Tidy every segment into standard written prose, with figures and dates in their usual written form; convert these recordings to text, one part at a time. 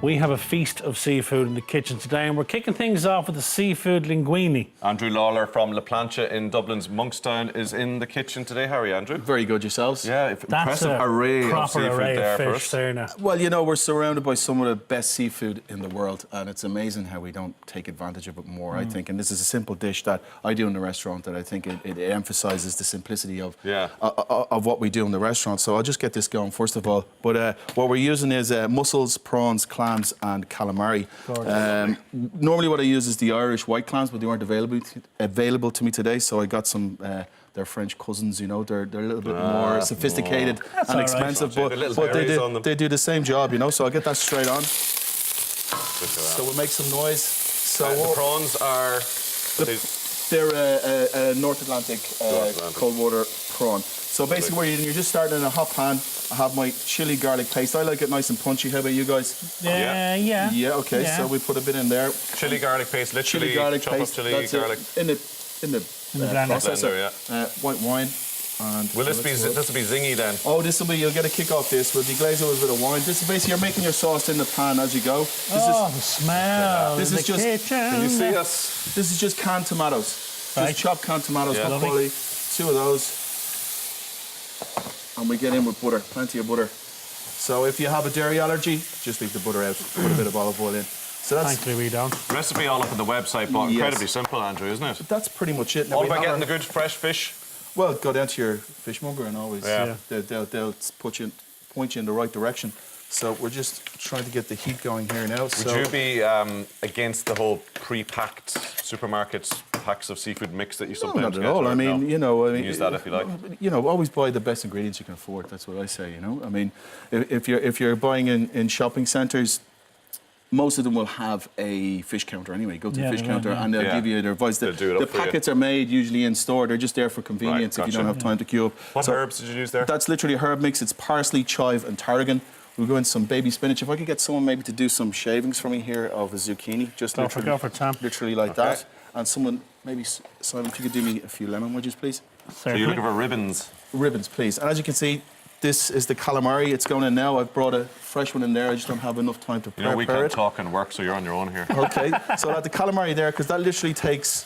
We have a feast of seafood in the kitchen today, and we're kicking things off with the seafood linguine. Andrew Lawler from La Plancha in Dublin's Monkstown is in the kitchen today. How are you, Andrew? Very good, yourselves? Yeah, impressive array of seafood there for us. There now. Well, you know, we're surrounded by some of the best seafood in the world, and it's amazing how we don't take advantage of it more, I think. And this is a simple dish that I do in the restaurant that I think it emphasises the simplicity of what we do in the restaurant. So I'll just get this going first of all. But what we're using is mussels, prawns, clams and calamari. Normally what I use is the Irish white clams, but they weren't available to me today, so I got some they're French cousins, you know, they're a little bit more sophisticated and expensive, but they do the same job, you know, so I'll get that straight on. So we'll make some noise. So the prawns are... They're a North Atlantic cold water prawn. So basically you're just starting in a hot pan. I have my chili garlic paste. I like it nice and punchy. How about you guys? Yeah, okay, so we put a bit in there. Chili garlic paste, literally chop up chili garlic. In the blender. White wine. And will this will be zingy then? Oh, you'll get a kick off this. We'll deglaze it with a bit of wine. This is basically, you're making your sauce in the pan as you go. The smell. This is just, can you see us? This is just canned tomatoes. Right. Just chopped canned tomatoes, good quality. 2 of those. And we get in with butter, plenty of butter. So if you have a dairy allergy, just leave the butter out. Put a bit of olive oil in. So that's, thankfully we don't. Recipe all up on the website, but incredibly simple, Andrew, isn't it? That's pretty much it. Now all about getting the good fresh fish? Well, go down to your fishmonger and always they'll point you in the right direction. So we're just trying to get the heat going here now. Would you be against the whole pre-packed supermarket packs of seafood mix that you sometimes get? Not at all. I mean, you know, use that if you like. You know, always buy the best ingredients you can afford. That's what I say. You know, I mean, if you're buying in shopping centres, most of them will have a fish counter anyway. Go to the fish counter and they'll give you their advice. The packets are made usually in store. They're just there for convenience if you don't have time to queue up. What herbs did you use there? That's literally a herb mix. It's parsley, chive and tarragon. We'll go in some baby spinach. If I could get someone maybe to do some shavings for me here of a zucchini, just literally like that. And someone, maybe Simon, if you could do me a few lemon wedges, please. So you're looking for ribbons? Ribbons, please. And as you can see, this is the calamari. It's going in now. I've brought a fresh one in there. I just don't have enough time to prepare it. You know, we can't talk and work, so you're on your own here. Okay, so I'll add the calamari there, because that literally takes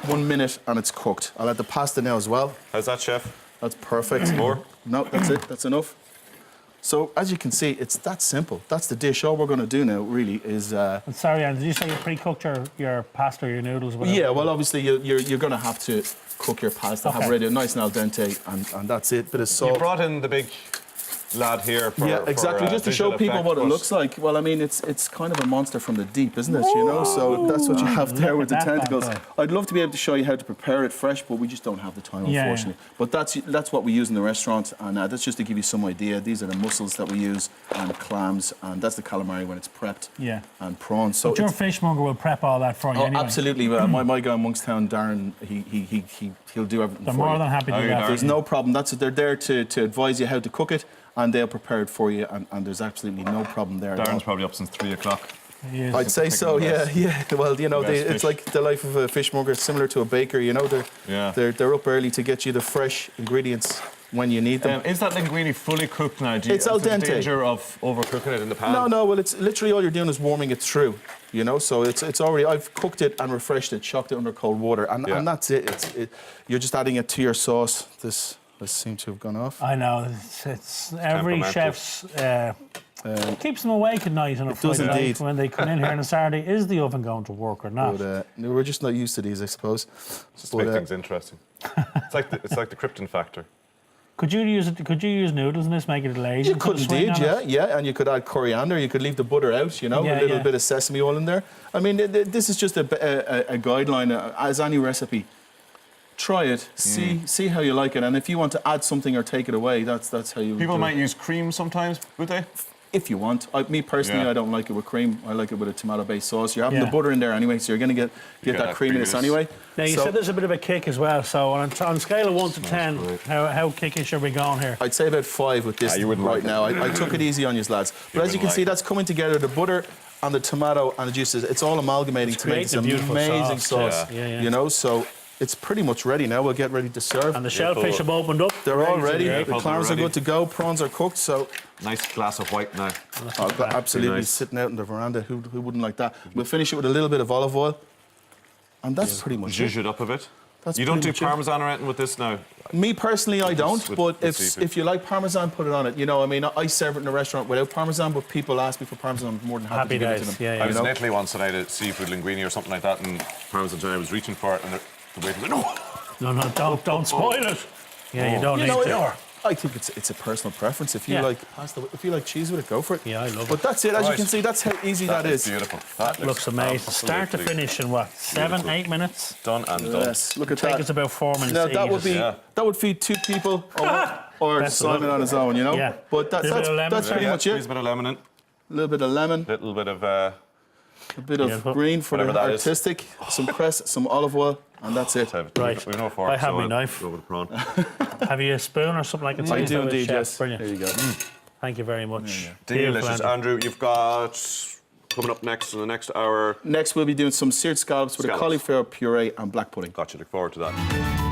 1 minute and it's cooked. I'll add the pasta now as well. How's that, chef? That's perfect. More? No, that's it. That's enough. So, as you can see, it's that simple. That's the dish. All we're going to do now, really, is... Sorry, Anne, did you say you pre-cooked your pasta or your noodles? Whatever? Yeah, well, obviously, you're going to have to cook your pasta, have it ready, nice and al dente, and that's it. Bit of salt. You brought in the big lad here for... Yeah, exactly, just to show people what it looks like. Well, I mean, it's kind of a monster from the deep, isn't it, you know? So that's what you have there with the tentacles. I'd love to be able to show you how to prepare it fresh, but we just don't have the time, unfortunately. But that's what we use in the restaurant, and that's just to give you some idea. These are the mussels that we use, and clams, and that's the calamari when it's prepped, and prawns. So but your fishmonger will prep all that for you anyway. Absolutely. My guy in Monkstown, Darren, he'll do everything for you. They're more than happy to do that. There's no problem. They're there to advise you how to cook it, and they'll prepare it for you, and there's absolutely no problem there. Darren's probably up since 3 o'clock. I'd say so, yeah. Well, you know, it's like the life of a fishmonger. It's similar to a baker, you know. They're up early to get you the fresh ingredients when you need them. Is that linguine fully cooked now? It's al dente. Danger of overcooking it in the pan? No. Well, it's literally all you're doing is warming it through. You know, so it's already. I've cooked it and refreshed it, shocked it under cold water, and that's it. You're just adding it to your sauce. This seems to have gone off. I know. It's every chef's keeps them awake at night on a Friday night when they come in here on a Saturday. Is the oven going to work or not? But, we're just not used to these, I suppose. Just to make things interesting. It's like the Krypton factor. Could you use noodles in this, make it a glaze? You could indeed, and you could add coriander. You could leave the butter out, you know, a little bit of sesame oil in there. I mean, this is just a guideline, as any recipe. Try it, see how you like it, and if you want to add something or take it away, that's how you. People might use cream sometimes, would they? If you want. Me personally, I don't like it with cream. I like it with a tomato-based sauce. You're having the butter in there anyway, so you're going to get that creaminess anyway. Now, you said there's a bit of a kick as well, so on a scale of 1 to 10, how kickish are we going here? I'd say about 5 with this right now. I took it easy on you lads. But as you can see, that's coming together. The butter and the tomato and the juices, it's all amalgamating to make this amazing sauce. You know, so it's pretty much ready now. We'll get ready to serve. And the shellfish have opened up. They're all ready. Yeah, The clams are good to go. Prawns are cooked. So nice glass of white now. absolutely nice. sitting out in the veranda. Who wouldn't like that? We'll finish it with a little bit of olive oil, and that's pretty much Zhuzh it. it up a bit. That's You don't do pretty much it. parmesan or anything with this now? Me personally, I don't. with- But with seafood. if you like parmesan, put it on it. You know, I mean, I serve it in a restaurant without parmesan, but people ask me for parmesan. I'm more than happy to give it to them. Yeah, I was You in know? Italy once and I had a seafood linguine or something like that, and parmesan, and I was reaching for it, and the waiter was like, no. No, don't spoil it. Yeah, you don't You need know, to. I think it's a personal preference. If you Yeah. like pasta, if you like cheese with it, go for it. Yeah, I love But it. that's it. As you Right. can see, that's how easy that is. Beautiful. That looks amazing. Start to absolutely finish in what? 7, beautiful. 8 minutes? Done and done. Yes, look at Take that. us about 4 minutes Now to that eat would it. be Yeah. that would feed 2 people or Best of Simon luck. on his own, you know. Yeah. But Bit of lemon. that's pretty much Squeeze it. a bit of lemon in, A little bit of lemon, little bit of a bit of Beautiful. green for the Whatever that is. artistic, some cress, some olive oil, and that's it. Right. We know fork, I have so my I'll knife. Go with the prawn. Have you a spoon or something like that? I do indeed, Chef. yes. Brilliant. There you go. Thank you very much. Delicious. Andrew. Andrew, you've got coming up next in the next hour. Next, we'll be doing some seared scallops with a Scallops. cauliflower puree and black pudding. Gotcha. Look forward to that.